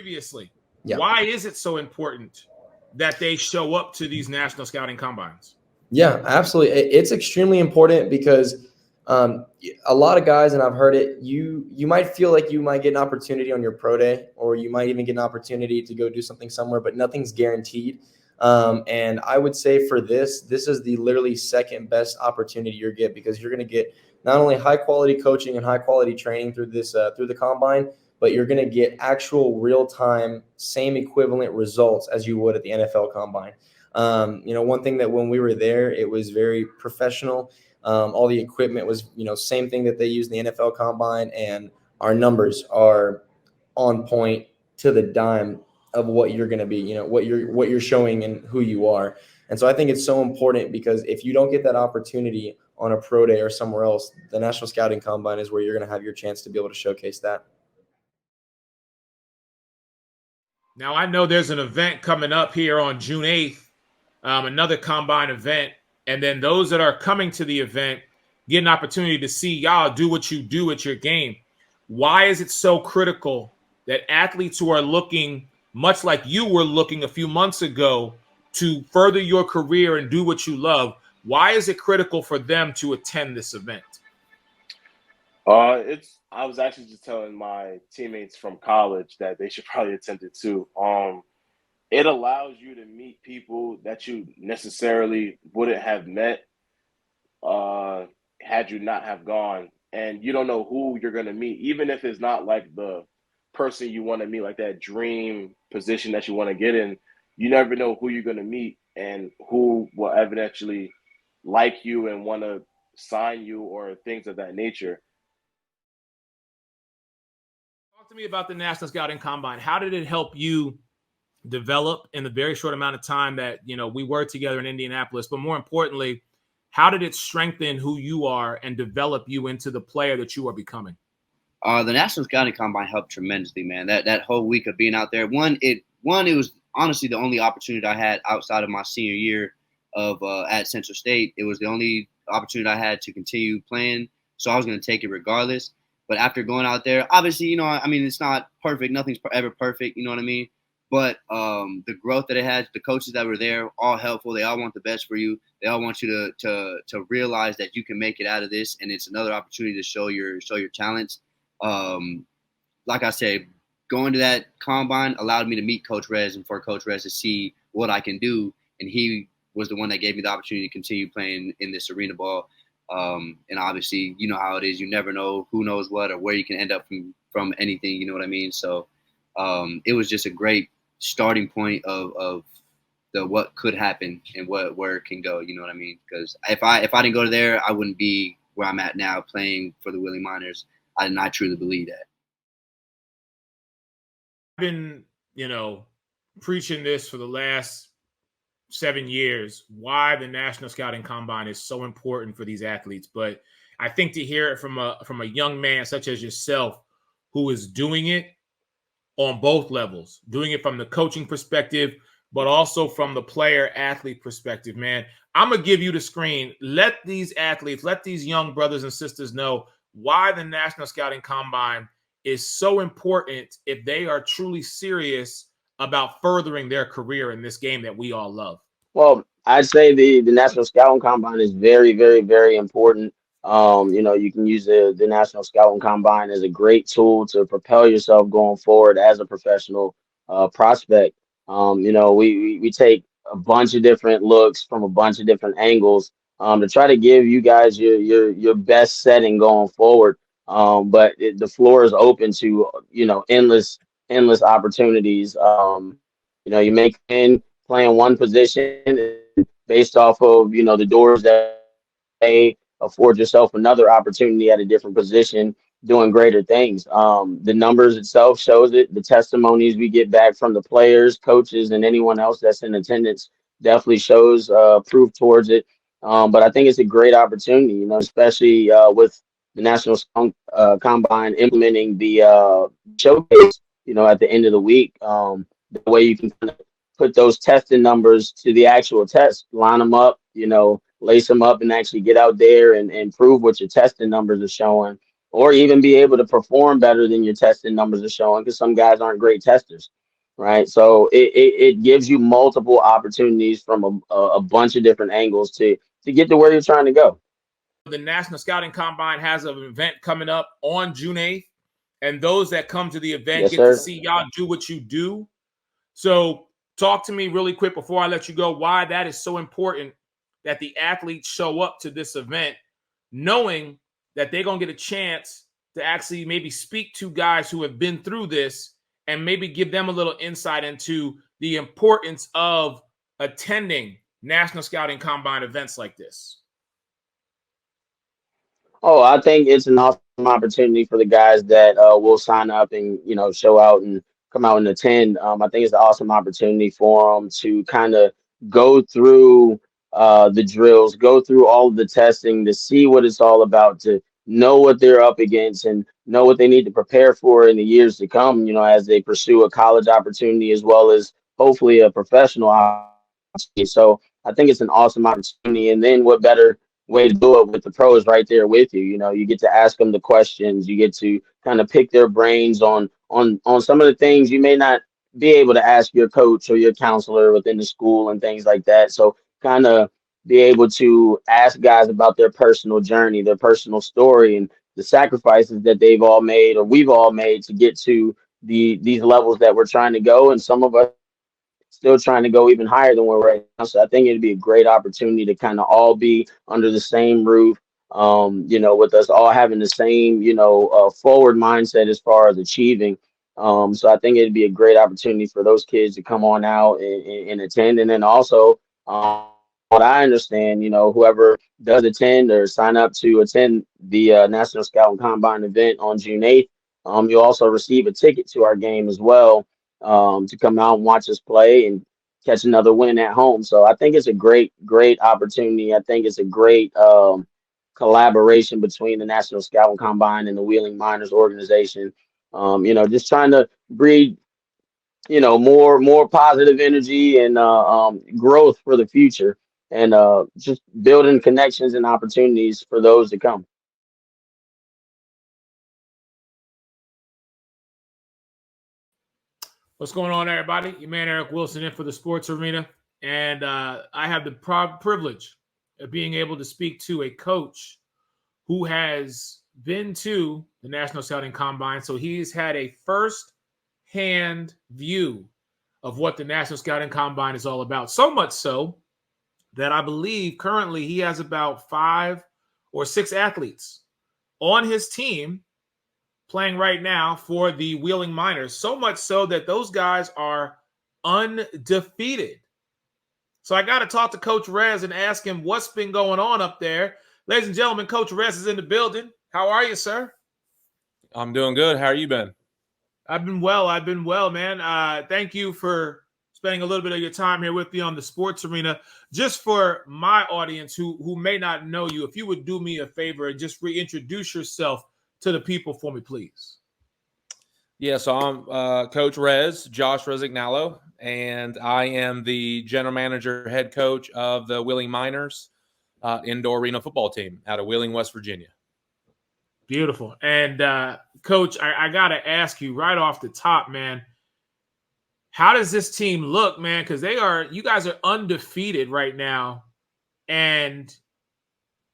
previously. Yeah. Why is it so important that they show up to these national scouting combines? Yeah, absolutely. It's extremely important because a lot of guys, and I've heard it, you might feel like you might get an opportunity on your pro day, or you might even get an opportunity to go do something somewhere, but nothing's guaranteed. And I would say for this is the literally second best opportunity you get, because you're going to get not only high quality coaching and high quality training through this through the combine, but you're going to get actual real time, same equivalent results as you would at the NFL combine. One thing that when we were there, it was very professional. All the equipment was, same thing that they use in the NFL combine, and our numbers are on point to the dime of what you're going to be, what you're showing and who you are. And so I think it's so important, because if you don't get that opportunity on a pro day or somewhere else, the National Scouting Combine is where you're going to have your chance to be able to showcase that. Now, I know there's an event coming up here on June 8th, another combine event. And then those that are coming to the event get an opportunity to see y'all do what you do at your game. Why is it so critical that athletes who are looking, much like you were looking a few months ago, to further your career and do what you love, why is it critical for them to attend this event? I was actually just telling my teammates from college that they should probably attend it too. It allows you to meet people that you necessarily wouldn't have met had you not have gone. And you don't know who you're going to meet, even if it's not like the person you want to meet, like that dream position that you want to get in. You never know who you're going to meet and who will eventually like you and want to sign you or things of that nature. Talk to me about the National Scouting Combine. How did it help you develop in the very short amount of time that, we were together in Indianapolis? But more importantly, how did it strengthen who you are and develop you into the player that you are becoming? The National Scouting Combine helped tremendously, man. That whole week of being out there, it was honestly the only opportunity I had outside of my senior year of at Central State. It was the only opportunity I had to continue playing, so I was going to take it regardless. But after going out there, obviously, it's not perfect. Nothing's ever perfect, you know what I mean? But the growth that it has, the coaches that were there, all helpful. They all want the best for you. They all want you to realize that you can make it out of this, and it's another opportunity to show your talents. Like I said, going to that combine allowed me to meet Coach Rez, and for Coach Rez to see what I can do, and he was the one that gave me the opportunity to continue playing in this arena ball. And obviously, you know how it is. You never know who knows what or where you can end up from anything. You know what I mean? So it was just a great starting point of the what could happen and where it can go. You know what I mean? Because if I didn't go to there, I wouldn't be where I'm at now playing for the Willie Miners. I truly believe that. I've been, preaching this for the last 7 years, why the National Scouting Combine is so important for these athletes. But I think to hear it from a young man such as yourself, who is doing it on both levels, doing it from the coaching perspective, but also from the player-athlete perspective, man, I'm going to give you the screen. Let these athletes, let these young brothers and sisters know why the National Scouting Combine is so important if they are truly serious about furthering their career in this game that we all love. Well, I'd say the National Scouting Combine is very, very, very important. You can use the National Scouting Combine as a great tool to propel yourself going forward as a professional prospect. We take a bunch of different looks from a bunch of different angles to try to give you guys your best setting going forward. But the floor is open to endless opportunities. You make in playing one position based off of the doors that they afford yourself another opportunity at a different position doing greater things. The numbers itself shows it. The testimonies we get back from the players, coaches, and anyone else that's in attendance definitely shows proof towards it. But I think it's a great opportunity, especially with the National Combine implementing the showcase, at the end of the week. The way you can kind of put those testing numbers to the actual test, line them up, lace them up and actually get out there and prove what your testing numbers are showing, or even be able to perform better than your testing numbers are showing, because some guys aren't great testers. right? So it gives you multiple opportunities from a bunch of different angles to get to where you're trying to go. The National Scouting Combine has an event coming up on June 8th, and those that come to the event Yes, get to sir. see y'all do what you do. So talk to me really quick before I let you go, why that is so important that the athletes show up to this event knowing that they're going to get a chance to actually maybe speak to guys who have been through this and maybe give them a little insight into the importance of attending National Scouting Combine events like this. Oh, I think it's an awesome opportunity for the guys that will sign up and show out and come out and attend. I think it's an awesome opportunity for them to kind of go through the drills, go through all of the testing to see what it's all about, to know what they're up against and know what they need to prepare for in the years to come. As they pursue a college opportunity as well as hopefully a professional opportunity. So I think it's an awesome opportunity. And then what better way to do it with the pros right there with you. You get to ask them the questions. You get to kind of pick their brains on some of the things you may not be able to ask your coach or your counselor within the school and things like that. So kind of be able to ask guys about their personal journey, their personal story, and the sacrifices that they've all made or we've all made to get to these levels that we're trying to go. And some of us still trying to go even higher than we're right now. So I think it'd be a great opportunity to kind of all be under the same roof, with us all having the same, forward mindset as far as achieving. So I think it'd be a great opportunity for those kids to come on out and attend. And then also, what I understand, whoever does attend or sign up to attend the National Scout and Combine event on June 8th, you'll also receive a ticket to our game as well, to come out and watch us play and catch another win at home. So I think it's a great, great opportunity. I think it's a great collaboration between the National Scout and Combine and the Wheeling Miners organization. Just trying to breed, more positive energy and growth for the future, and just building connections and opportunities for those to come. What's going on, everybody? Your man Eric Wilson in for the Sports Arena. And I have the privilege of being able to speak to a coach who has been to the National Scouting Combine. So he's had a first-hand view of what the National Scouting Combine is all about. So much so that I believe currently he has about 5 or 6 athletes on his team playing right now for the Wheeling Miners. So much so that those guys are undefeated. So I got to talk to Coach Rez and ask him what's been going on up there. Ladies and gentlemen, Coach Rez is in the building. How are you, sir? I'm doing good. How are you been? I've been well, man. Thank you for spending a little bit of your time here with me on the Sports Arena. Just for my audience who may not know you, if you would do me a favor and just reintroduce yourself to the people for me, please. Yeah, so I'm Coach Rez, Josh Resignalo, and I am the general manager, head coach of the Wheeling Miners indoor arena football team out of Wheeling, West Virginia. Beautiful. And Coach, I got to ask you right off the top, man, how does this team look, man? Because you guys are undefeated right now. And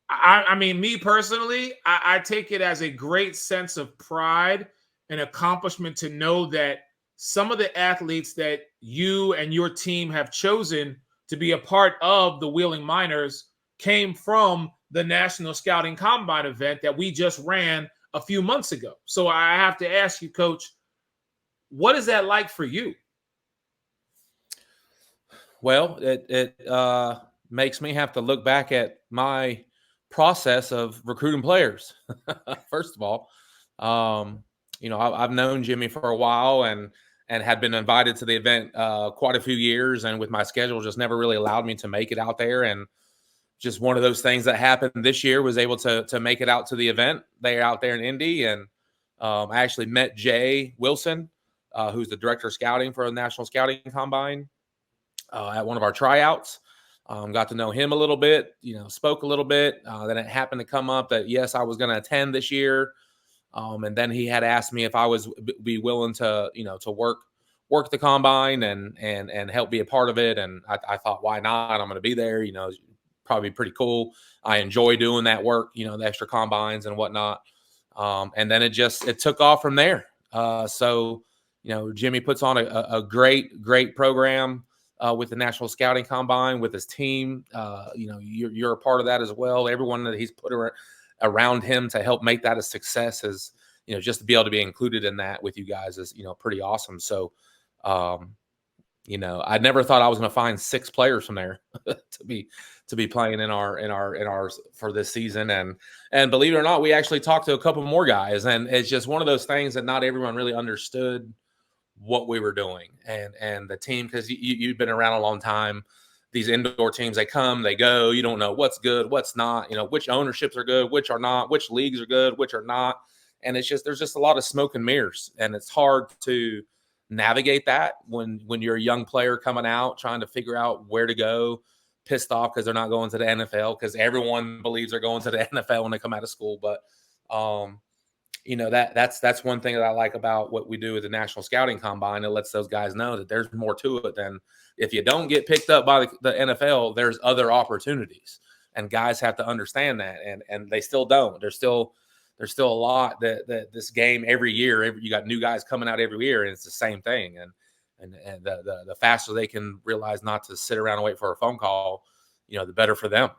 I mean, me personally, I take it as a great sense of pride and accomplishment to know that some of the athletes that you and your team have chosen to be a part of the Wheeling Miners came from the National Scouting Combine event that we just ran a few months ago. So I have to ask you, Coach, what is that like for you? Well, it makes me have to look back at my process of recruiting players. First of all, I've known Jimmy for a while and had been invited to the event quite a few years, and with my schedule just never really allowed me to make it out there. And just one of those things that happened this year was able to make it out to the event. They're out there in Indy, and I actually met Jay Wilson, who's the director of scouting for the National Scouting Combine, at one of our tryouts. Got to know him a little bit, spoke a little bit. Then it happened to come up that, yes, I was going to attend this year. And then he had asked me if I was be willing to, to work work the combine and help be a part of it. And I thought, why not? I'm going to be there. It's probably pretty cool. I enjoy doing that work, the extra combines and whatnot. And then it took off from there. So Jimmy puts on a great program with the National Scouting Combine with his team. You're a part of that as well. Everyone that he's put around him to help make that a success is, just to be able to be included in that with you guys is, pretty awesome. So, I never thought I was going to find 6 players from there to be playing in our for this season. And believe it or not, we actually talked to a couple more guys, and it's just one of those things that not everyone really understood what we were doing and the team, because you've been around a long time. These indoor teams, they come, they go. You don't know what's good, what's not, which ownerships are good, which are not, which leagues are good, which are not. And there's just a lot of smoke and mirrors, and it's hard to navigate that when you're a young player coming out, trying to figure out where to go, pissed off because they're not going to the NFL, because everyone believes they're going to the NFL when they come out of school. But, that's one thing that I like about what we do with the National Scouting Combine. It lets those guys know that there's more to it than if you don't get picked up by the NFL, there's other opportunities, and guys have to understand that. And they still don't. There's still a lot that this game every year, you got new guys coming out every year, and it's the same thing. And the faster they can realize not to sit around and wait for a phone call, the better for them,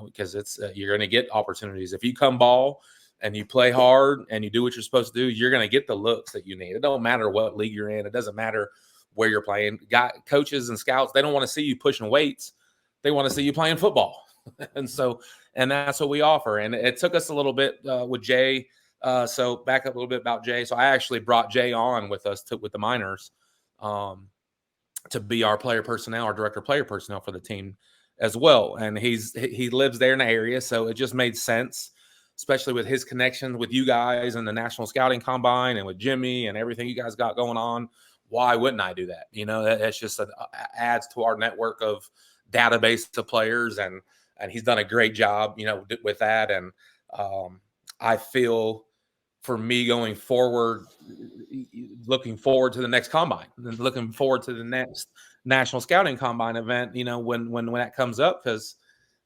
because it's you're going to get opportunities. If you come ball and you play hard and you do what you're supposed to do, you're going to get the looks that you need. It don't matter what league you're in. It doesn't matter where you're playing. Coaches and scouts, they don't want to see you pushing weights. They want to see you playing football. And that's what we offer. And it took us a little bit with Jay. So back up a little bit about Jay. So I actually brought Jay on with us with the minors to be our player personnel, our director of player personnel for the team as well. And he lives there in the area. So it just made sense, especially with his connection with you guys and the National Scouting Combine and with Jimmy and everything you guys got going on. Why wouldn't I do that? That's just adds to our network of database of players, and he's done a great job, with that. And I feel for me going forward, looking forward to the next combine and looking forward to the next National Scouting Combine event, when that comes up, because,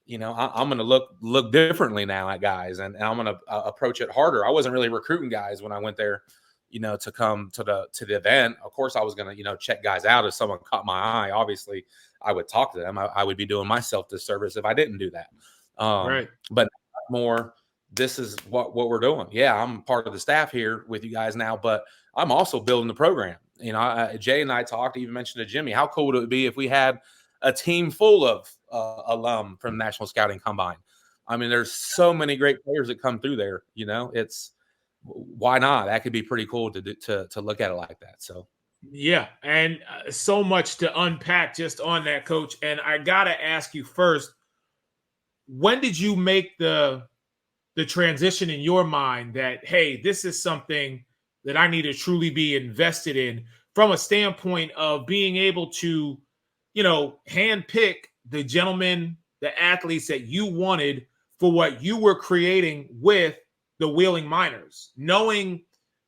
I'm going to look differently now at guys, and I'm going to approach it harder. I wasn't really recruiting guys when I went there, to come to the event. Of course, I was going to, check guys out. If someone caught my eye, obviously I would talk to them. I would be doing myself disservice if I didn't do that. Right. But more, this is what we're doing. Yeah, I'm part of the staff here with you guys now, but I'm also building the program. Jay and I talked, even mentioned to Jimmy, how cool would it be if we had a team full of alum from National Scouting Combine? I mean, there's so many great players that come through there. It's why not? That could be pretty cool to look at it like that. So. Yeah, and so much to unpack just on that, Coach. And I gotta ask you first, when did you make the transition in your mind that, hey, this is something that I need to truly be invested in, from a standpoint of being able to, handpick the gentlemen, the athletes that you wanted for what you were creating with the Wheeling Miners, knowing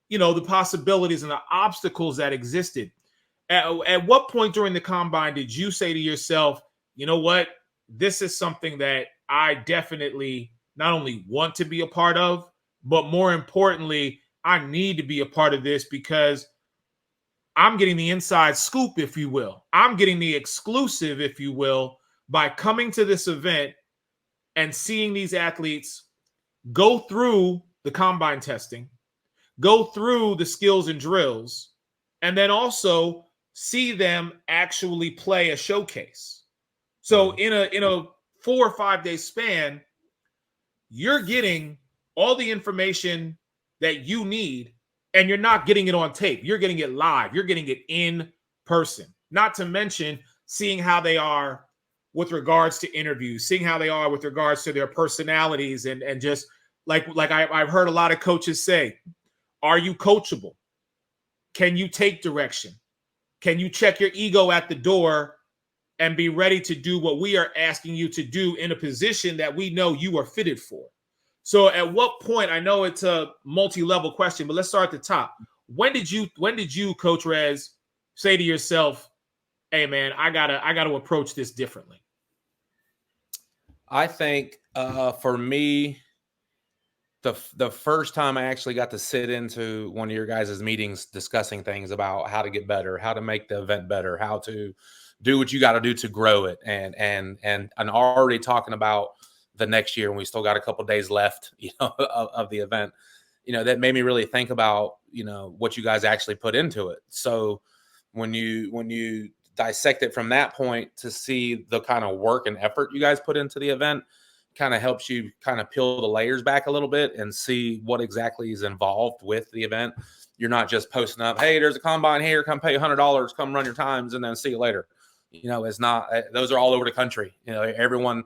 the possibilities and the obstacles that existed. At what point during the combine did you say to yourself, you know what, this is something that I definitely not only want to be a part of, but more importantly, I need to be a part of this because I'm getting the inside scoop, if you will. I'm getting the exclusive, if you will, by coming to this event and seeing these athletes go through the combine testing, go through the skills and drills, and then also see them actually play a showcase. So in a 4 or 5 day span, you're getting all the information that you need, and you're not getting it on tape. You're getting it live. You're getting it in person. Not to mention seeing how they are with regards to interviews, seeing how they are with regards to their personalities, and just like I've heard a lot of coaches say, are you coachable? Can you take direction? Can you check your ego at the door and be ready to do what we are asking you to do in a position that we know you are fitted for? So at what point, I know it's a multi-level question, but let's start at the top. When did you, Coach Rez, say to yourself, hey man, I gotta approach this differently? I think for me, the first time I actually got to sit into one of your guys' meetings discussing things about how to get better, how to make the event better, how to do what you got to do to grow it, and already talking about the next year, and we still got a couple of days left, of the event. That made me really think about what you guys actually put into it. So when you dissect it from that point to see the kind of work and effort you guys put into the event, kind of helps you kind of peel the layers back a little bit and see what exactly is involved with the event. You're not just posting up, hey, there's a combine here, come pay $100, come run your times, and then see you later. It's not, those are all over the country. Everyone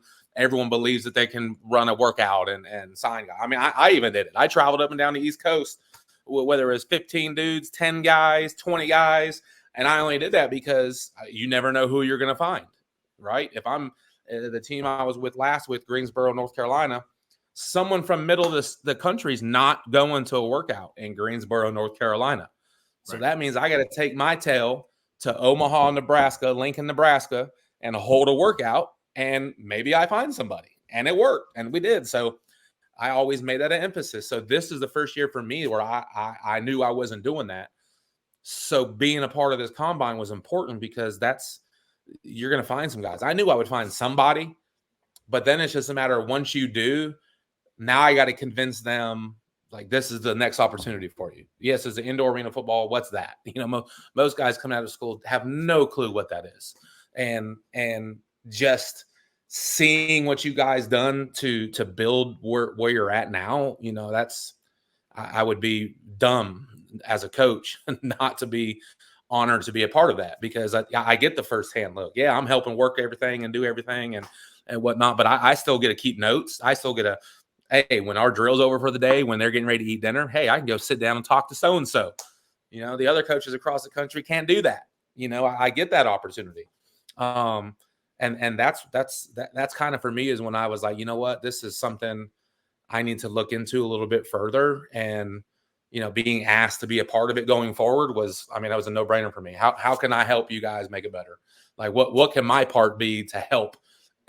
believes that they can run a workout and sign. I mean, I even did it. I traveled up and down the East Coast, whether it was 15 dudes, 10 guys, 20 guys. And I only did that because you never know who you're going to find, right? If I'm the team I was with last with Greensboro, North Carolina, someone from middle of the country is not going to a workout in Greensboro, North Carolina. So that means I got to take my tail to Omaha, Nebraska, Lincoln, Nebraska, and hold a workout. And maybe I find somebody, and it worked, and we did. So I always made that an emphasis. So this is the first year for me where I knew I wasn't doing that. So being a part of this combine was important because you're going to find some guys. I knew I would find somebody, but then it's just a matter of once you do, now I got to convince them, like, this is the next opportunity for you. Yes, it's an indoor arena football. What's that? Most guys coming out of school have no clue what that is. And just seeing what you guys done to build where you're at now, I would be dumb as a coach not to be honored to be a part of that, because I get the firsthand look. Yeah, I'm helping work everything and do everything and whatnot, but I still get to keep notes. I still get hey, when our drill's over for the day, when they're getting ready to eat dinner, hey, I can go sit down and talk to so-and-so. The other coaches across the country can't do that. I get that opportunity. And that's kind of for me is when I was like, you know what, this is something I need to look into a little bit further. And, being asked to be a part of it going forward that was a no-brainer for me. How can I help you guys make it better? Like what can my part be to help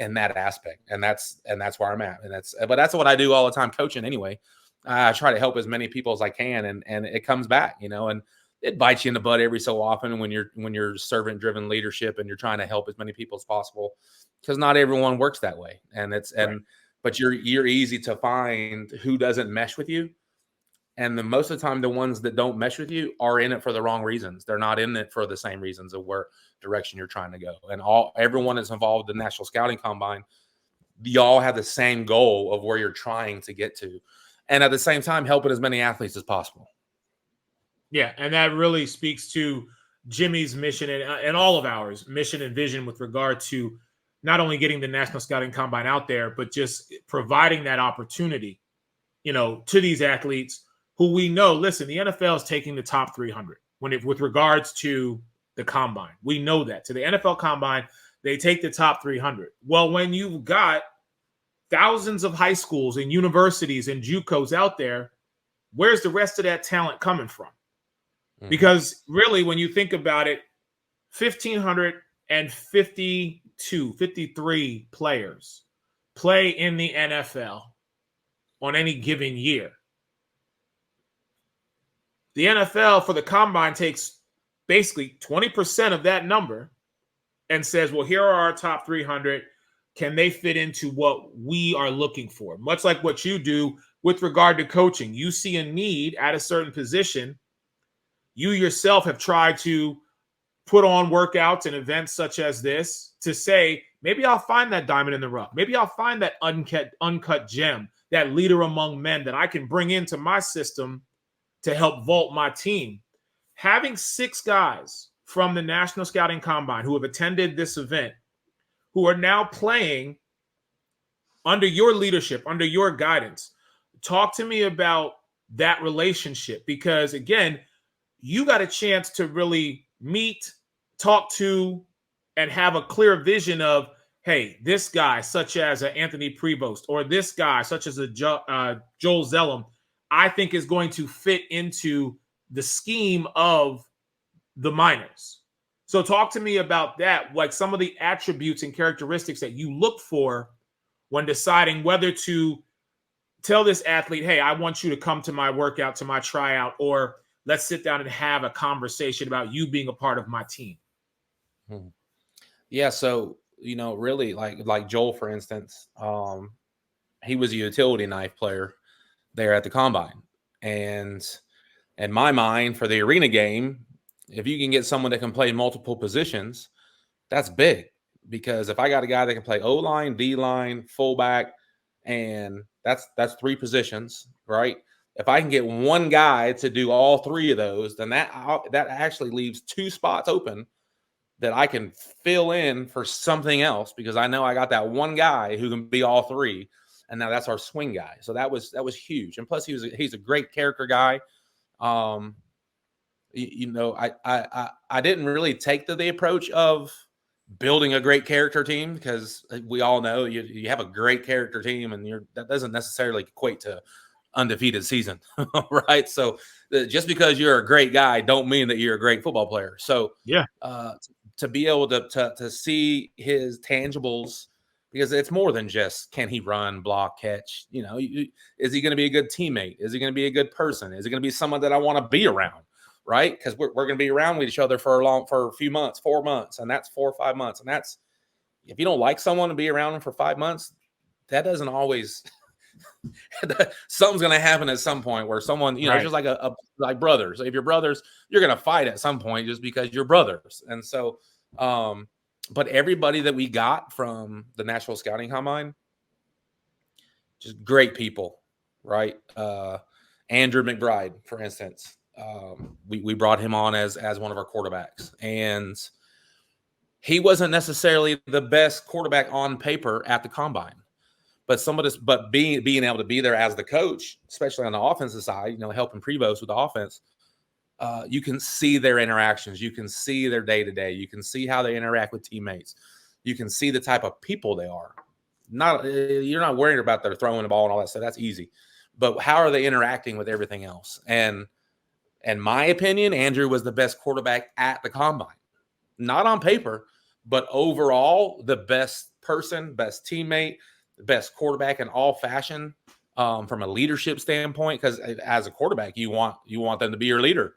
in that aspect? And that's where I'm at. But that's what I do all the time coaching anyway. I try to help as many people as I can, and it comes back, and it bites you in the butt every so often when you're servant-driven leadership and you're trying to help as many people as possible, because not everyone works that way. But you're easy to find who doesn't mesh with you. And most of the time, the ones that don't mesh with you are in it for the wrong reasons. They're not in it for the same reasons of where direction you're trying to go. And everyone is involved in the National Scouting Combine. Y'all have the same goal of where you're trying to get to. And at the same time, helping as many athletes as possible. Yeah, and that really speaks to Jimmy's mission and all of ours mission and vision with regard to not only getting the National Scouting Combine out there, but just providing that opportunity, to these athletes who we know, listen, the NFL is taking the top 300 with regards to the combine. We know that. To the NFL combine, they take the top 300. Well, when you've got thousands of high schools and universities and JUCOs out there, where's the rest of that talent coming from? Because really, when you think about it, 53 players play in the NFL on any given year. The NFL for the combine takes basically 20% of that number and says, well, here are our top 300. Can they fit into what we are looking for? Much like what you do with regard to coaching. You see a need at a certain position. You yourself have tried to put on workouts and events such as this to say, maybe I'll find that diamond in the rough. Maybe I'll find that uncut gem, that leader among men that I can bring into my system to help vault my team. Having 6 guys from the National Scouting Combine who have attended this event, who are now playing under your leadership, under your guidance, talk to me about that relationship. Because again, you got a chance to really meet, talk to, and have a clear vision of, hey, this guy, such as Anthony Prevost, or this guy, such as Joel Zellum, I think is going to fit into the scheme of the Miners. So talk to me about that, like some of the attributes and characteristics that you look for when deciding whether to tell this athlete, hey, I want you to come to my workout, to my tryout, or let's sit down and have a conversation about you being a part of my team. Yeah. So, really like Joel, for instance, he was a utility knife player there at the combine. And in my mind, for the arena game, if you can get someone that can play multiple positions, that's big. Because if I got a guy that can play O-line, D-line, fullback, and that's 3 positions, right? If I can get one guy to do all 3 of those, then that actually leaves 2 spots open that I can fill in for something else, because I know I got that one guy who can be all 3, and now that's our swing guy. So that was huge. And plus he's a great character guy. I didn't really take the approach of building a great character team, because we all know you have a great character team, and that doesn't necessarily equate to undefeated season, right? So just because you're a great guy don't mean that you're a great football player. So yeah, to be able to see his tangibles, because it's more than just can he run, block, catch. Is he going to be a good teammate? Is he going to be a good person? Is he going to be someone that I want to be around? Right? Because we're going to be around with each other for a few months, 4 months, and that's 4 or 5 months. And that's, if you don't like someone to be around them for 5 months, that doesn't always something's going to happen at some point where someone, right. Just like brothers. If you're brothers, you're going to fight at some point just because you're brothers. And so, but everybody that we got from the National Scouting Combine, just great people, right? Andrew McBride, for instance, we brought him on as one of our quarterbacks, and he wasn't necessarily the best quarterback on paper at the combine, but being able to be there as the coach, especially on the offensive side, helping Prevost with the offense, you can see their interactions, you can see their day-to-day, you can see how they interact with teammates, you can see the type of people they are. You're not worried about their throwing the ball and all that stuff. That's easy. But how are they interacting with everything else? And in my opinion, Andrew was the best quarterback at the combine. Not on paper, but overall, the best person, best teammate, the best quarterback in all fashion, from a leadership standpoint. Because as a quarterback, you want them to be your leader.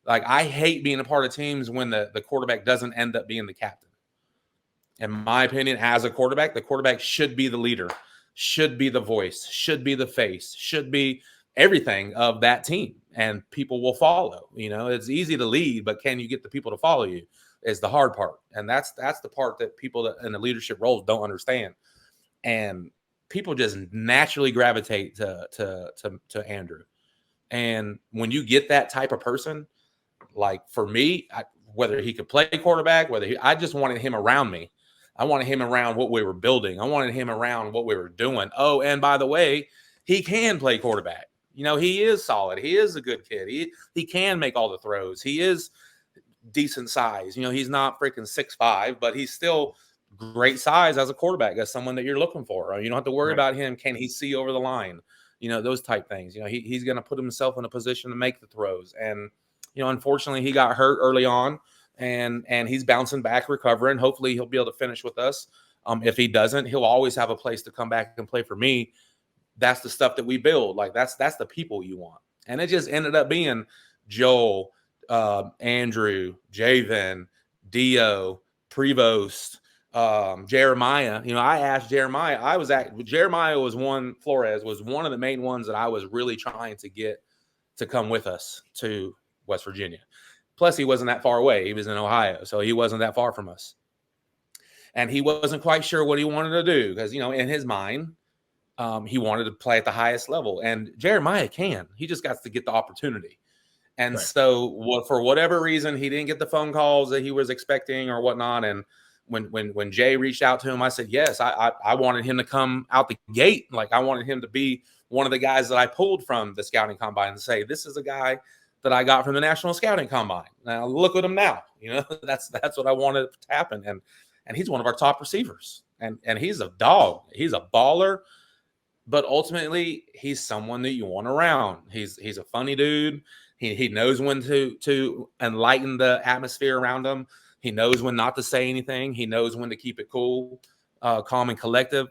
Like, I hate being a part of teams when the quarterback doesn't end up being the captain. In my opinion, as a quarterback, the quarterback should be the leader, should be the voice, should be the face, should be everything of that team, and people will follow. It's easy to lead, but can you get the people to follow you is the hard part. And that's the part that people that in the leadership roles don't understand. And people just naturally gravitate to Andrew. And when you get that type of person, like for me, whether he could play quarterback, I just wanted him around me. I wanted him around what we were building. I wanted him around what we were doing. Oh, and by the way, he can play quarterback. He is solid. He is a good kid. He can make all the throws. He is decent size. He's not freaking 6'5", but he's still great size as a quarterback, as someone that you're looking for. You don't have to worry about him. Can he see over the line? Those type things. He's going to put himself in a position to make the throws. And, unfortunately, he got hurt early on. And he's bouncing back, recovering. Hopefully he'll be able to finish with us. If he doesn't, he'll always have a place to come back and play for me. That's the stuff that we build. Like that's the people you want. And it just ended up being Joel, Andrew, Javen, Dio, Prevost, Jeremiah. I asked Jeremiah. Flores was one of the main ones that I was really trying to get to come with us to West Virginia. Plus, he wasn't that far away. He was in Ohio, so he wasn't that far from us. And he wasn't quite sure what he wanted to do because, in his mind, he wanted to play at the highest level. And Jeremiah can. He just got to get the opportunity. And so for whatever reason, he didn't get the phone calls that he was expecting or whatnot. And when Jay reached out to him, I said, yes, I wanted him to come out the gate. Like I wanted him to be one of the guys that I pulled from the scouting combine and say, this is a guy that I got from the National Scouting Combine. Now look at him now. That's what I wanted to happen. And he's one of our top receivers. And he's a dog. He's a baller. But ultimately, he's someone that you want around. He's a funny dude. He knows when to enlighten the atmosphere around him. He knows when not to say anything. He knows when to keep it cool, calm and collective.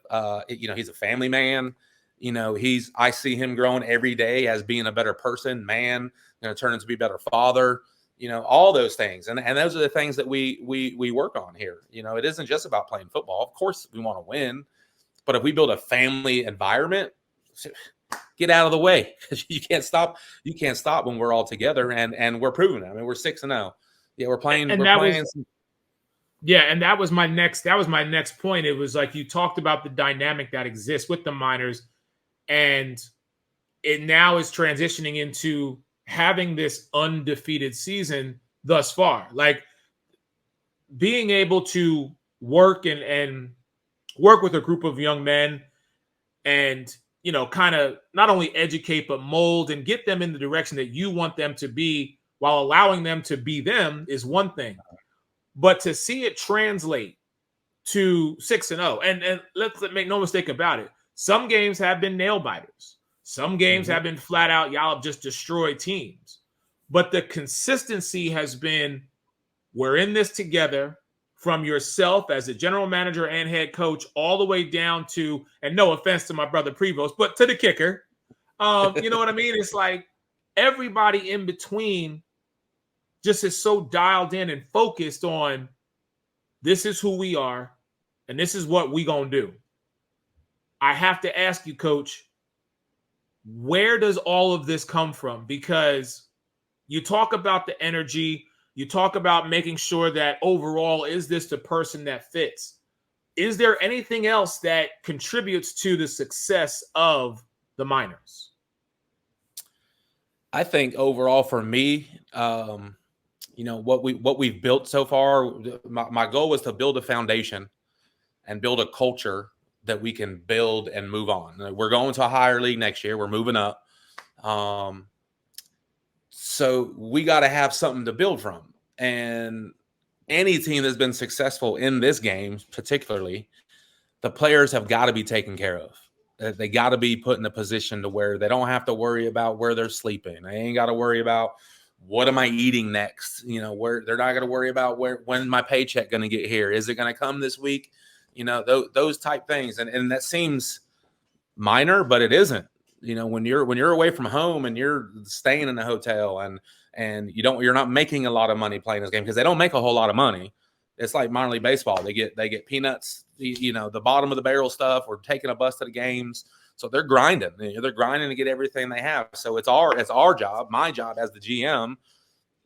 He's a family man. I see him growing every day as being a better person, man, turn into be a better father, all those things. And those are the things that we work on here. It isn't just about playing football. Of course we want to win, but if we build a family environment, get out of the way. You can't stop when we're all together, and we're proving it. I mean, we're 6-0. Yeah, we're playing. And that was my next point. It was like you talked about the dynamic that exists with the Miners, and it now is transitioning into having this undefeated season thus far. Like being able to work and work with a group of young men and kind of not only educate but mold and get them in the direction that you want them to be while allowing them to be them is one thing. But to see it translate to 6-0, and let's make no mistake about it, some games have been nail biters. Some games have been flat out, y'all have just destroyed teams. But the consistency has been, we're in this together, from yourself as a general manager and head coach all the way down to, and no offense to my brother Prevost, but to the kicker. You know what I mean? It's like everybody in between just is so dialed in and focused on, this is who we are and this is what we gonna do. I have to ask you, Coach, where does all of this come from? Because you talk about the energy, you talk about making sure that overall, is this the person that fits? Is there anything else that contributes to the success of the Miners? I think overall for me, what we've built so far, my goal was to build a foundation and build a culture that we can build and move on. We're going to a higher league next year. We're moving up. So we got to have something to build from. And any team that's been successful in this game, particularly, the players have got to be taken care of. They got to be put in a position to where they don't have to worry about where they're sleeping. They ain't got to worry about, what am I eating next? Where they're not going to worry about when my paycheck going to get here. Is it going to come this week? Those type things. And that seems minor, but it isn't. When you're away from home and you're staying in a hotel and you're not making a lot of money playing this game, because they don't make a whole lot of money. It's like minor league baseball. They get peanuts, the bottom of the barrel stuff, or taking a bus to the games. So they're grinding. They're grinding to get everything they have. So it's our job, my job as the GM,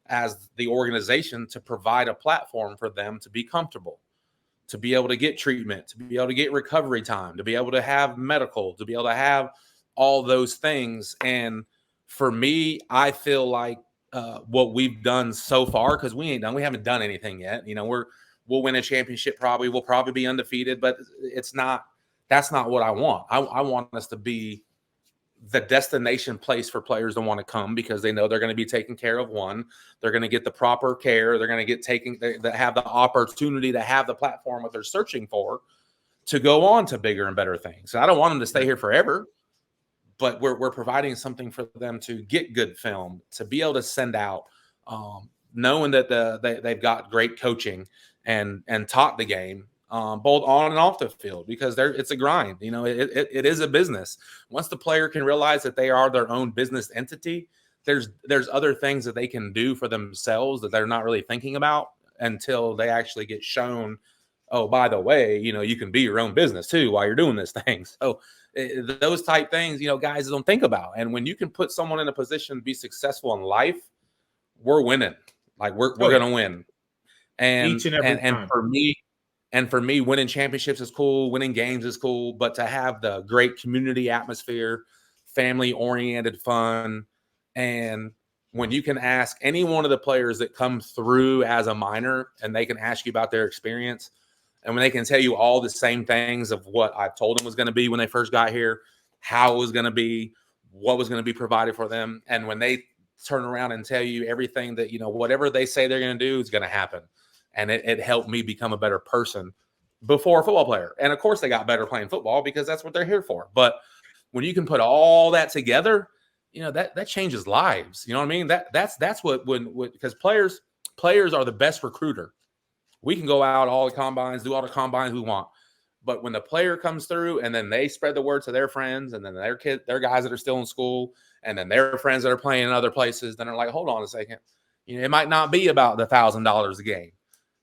as the organization, to provide a platform for them to be comfortable, to be able to get treatment, to be able to get recovery time, to be able to have medical, to be able to have all those things. And for me, I feel like what we've done so far, because we haven't done anything yet. We'll win a championship probably. We'll probably be undefeated, but that's not what I want. I want us to be the destination place for players to want to come, because they know they're going to be taken care of. One, they're going to get the proper care. They're going to get they have the opportunity to have the platform that they're searching for to go on to bigger and better things. So I don't want them to stay here forever, but we're providing something for them to get good film, to be able to send out, knowing that they've got great coaching and taught the game, both on and off the field, because it's a grind. It is a business. Once the player can realize that they are their own business entity, there's other things that they can do for themselves that they're not really thinking about until they actually get shown, oh, by the way, you can be your own business too while you're doing this thing. So those type things, guys don't think about. And when you can put someone in a position to be successful in life, we're winning. Like we're going to win. And each and every time. For me, winning championships is cool. Winning games is cool. But to have the great community atmosphere, family-oriented fun, and when you can ask any one of the players that come through as a minor, and they can ask you about their experience, and when they can tell you all the same things of what I told them was going to be when they first got here, how it was going to be, what was going to be provided for them, and when they turn around and tell you everything that, whatever they say they're going to do is going to happen. And it helped me become a better person before a football player. And of course they got better playing football, because that's what they're here for. But when you can put all that together, that changes lives. You know what I mean? That's what, because players are the best recruiter. We can go out all the combines, do all the combines we want. But when the player comes through and then they spread the word to their friends and then their guys that are still in school and then their friends that are playing in other places, then they're like, hold on a second. It might not be about the $1,000 a game.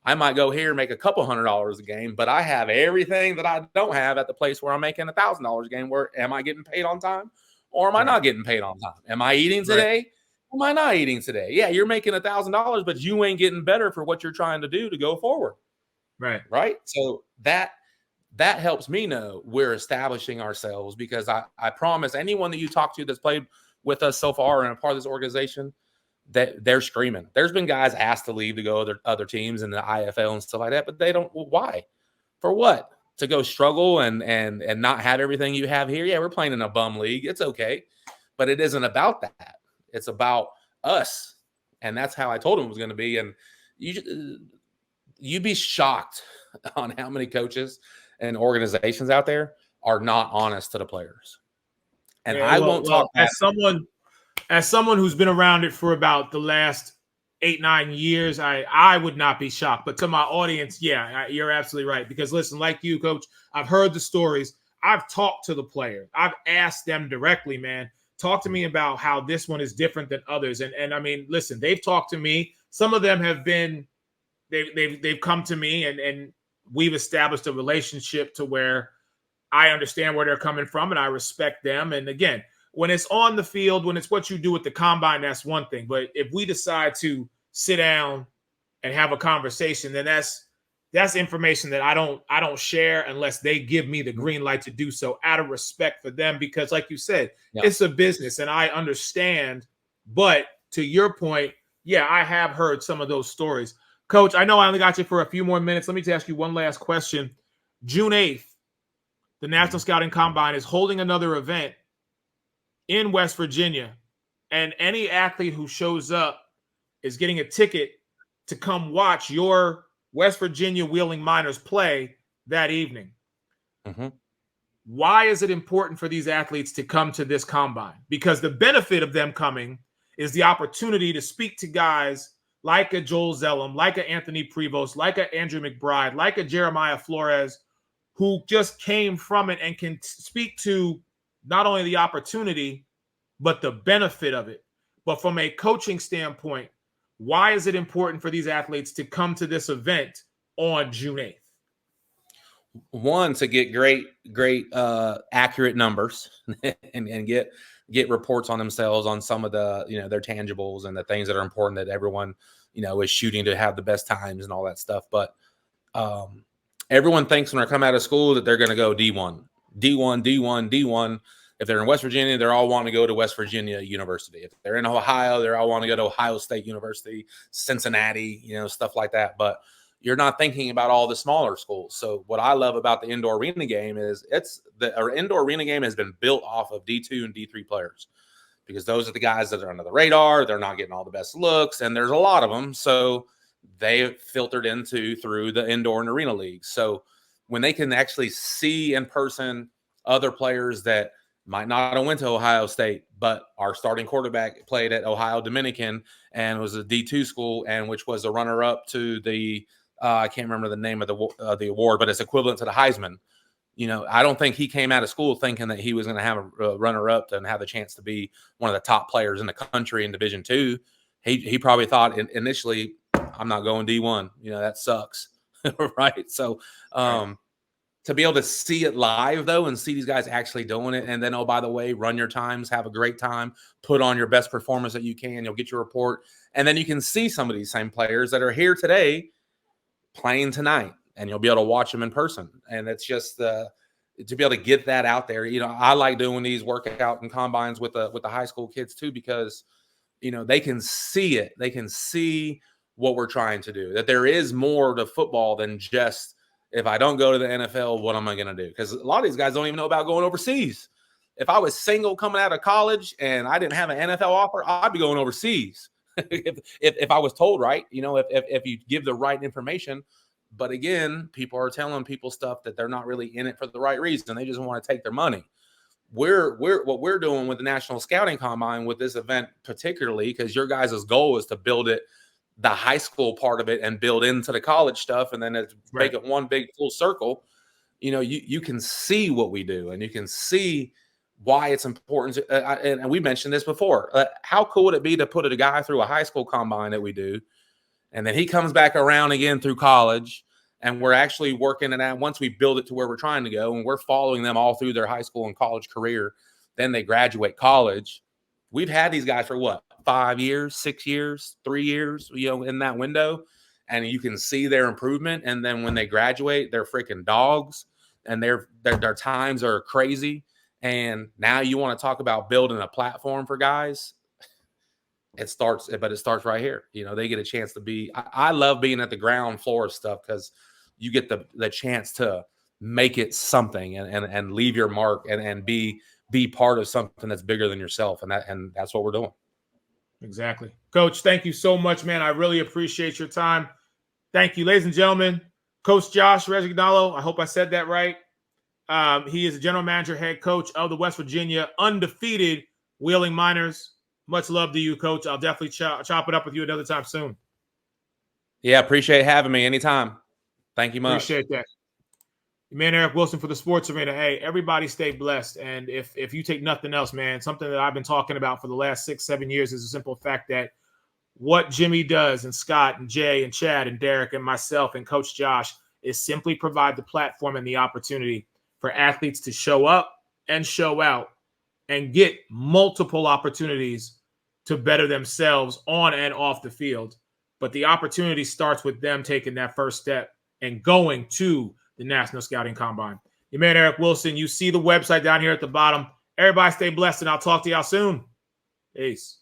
I might go here and make a couple $100 a game, but I have everything that I don't have at the place where I'm making $1,000 a game. Where am I getting paid on time or am I not getting paid on time? Am I eating today? Am I not eating today? Yeah, you're making $1,000, but you ain't getting better for what you're trying to do to go forward. Right. So that helps me know we're establishing ourselves, because I promise anyone that you talk to that's played with us so far and a part of this organization, that they're screaming. There's been guys asked to leave to go to other teams in the IFL and stuff like that, but they don't. Why? For what? To go struggle and not have everything you have here? Yeah, we're playing in a bum league. It's okay, but it isn't about that. It's about us, and that's how I told him it was going to be. And you'd be shocked on how many coaches and organizations out there are not honest to the players. And I won't talk as someone who's been around it for about the last 8-9 years, I would not be shocked. But to my audience, yeah, you're absolutely right. Because listen, like you, Coach, I've heard the stories. I've talked to the player. I've asked them directly, man, talk to me about how this one is different than others. And I mean, listen, they've talked to me. Some of them have been, they've come to me and we've established a relationship to where I understand where they're coming from and I respect them. And again, when it's on the field, when it's what you do at the combine, that's one thing. But if we decide to sit down and have a conversation, then that's information that I don't share unless they give me the green light to do so, out of respect for them. Because like you said, It's a business and I understand. But to your point, yeah, I have heard some of those stories. Coach, I know I only got you for a few more minutes. Let me ask you one last question. June 8th, the National Scouting Combine is holding another event in West Virginia, and any athlete who shows up is getting a ticket to come watch your West Virginia Wheeling Miners play that evening. Mm-hmm. Why is it important for these athletes to come to this combine? Because the benefit of them coming is the opportunity to speak to guys like a Joel Zellum, like a Anthony Prevost, like a Andrew McBride, like a Jeremiah Flores, who just came from it and can speak to not only the opportunity, but the benefit of it. But from a coaching standpoint, why is it important for these athletes to come to this event on June 8th? One, to get great accurate numbers and get reports on themselves on some of the, their tangibles and the things that are important that everyone, is shooting to have the best times and all that stuff. But everyone thinks when they come out of school that they're going to go D1. If they're in West Virginia, they're all wanting to go to West Virginia University. If they're in Ohio, they're all wanting to go to Ohio State University, Cincinnati, stuff like that. But you're not thinking about all the smaller schools. So what I love about the indoor arena game is our indoor arena game has been built off of D2 and D3 players, because those are the guys that are under the radar. They're not getting all the best looks, and there's a lot of them. So they filtered through the indoor and arena leagues. So when they can actually see in person other players that might not have went to Ohio State, but our starting quarterback played at Ohio Dominican and was a D2 school, and which was a runner-up to the I can't remember the name of the award, but it's equivalent to the Heisman. I don't think he came out of school thinking that he was going to have a runner-up and have a chance to be one of the top players in the country in Division II. He probably thought initially, I'm not going D1. That sucks, right? So to be able to see it live, though, and see these guys actually doing it, and then, oh, by the way, run your times, have a great time, put on your best performance that you can, you'll get your report, and then you can see some of these same players that are here today playing tonight, and you'll be able to watch them in person. And it's just to be able to get that out there. I like doing these workout and combines with the high school kids too, because they can see it. They can see what we're trying to do, that there is more to football than just, if I don't go to the NFL, what am I going to do? Because a lot of these guys don't even know about going overseas. If I was single coming out of college and I didn't have an NFL offer, I'd be going overseas. if I was told right, if you give the right information. But again, people are telling people stuff that they're not really in it for the right reason. They just want to take their money. What we're doing with the National Scouting Combine with this event, particularly because your guys' goal is to build it the high school part of it and build into the college stuff, and then make it one big full circle. You can see what we do, and you can see why it's important. And we mentioned this before. How cool would it be to put a guy through a high school combine that we do, and then he comes back around again through college, and we're actually working it out. Once we build it to where we're trying to go, and we're following them all through their high school and college career, then they graduate college. We've had these guys for what, 5 years, 6 years, 3 years, in that window, and you can see their improvement. And then when they graduate, they're freaking dogs, and their times are crazy. And now you want to talk about building a platform for guys. It starts right here. They get a chance to be. I love being at the ground floor of stuff, because you get the chance to make it something and leave your mark and be part of something that's bigger than yourself. And that's what we're doing. Exactly. Coach, thank you so much, man. I really appreciate your time. Thank you, ladies and gentlemen. Coach Josh Resignalo, I hope I said that right. He is the general manager, head coach of the West Virginia undefeated Wheeling Miners. Much love to you, Coach. I'll definitely chop it up with you another time soon. Yeah, appreciate having me anytime. Thank you much. Appreciate that. Man, Eric Wilson for the Sports Arena. Hey, everybody stay blessed. And if you take nothing else, man, something that I've been talking about for the last 6-7 years is a simple fact that what Jimmy does, and Scott and Jay and Chad and Derek and myself and Coach Josh, is simply provide the platform and the opportunity for athletes to show up and show out and get multiple opportunities to better themselves on and off the field. But the opportunity starts with them taking that first step and going to the National Scouting Combine. Your man, Eric Wilson, you see the website down here at the bottom. Everybody stay blessed, and I'll talk to y'all soon. Peace.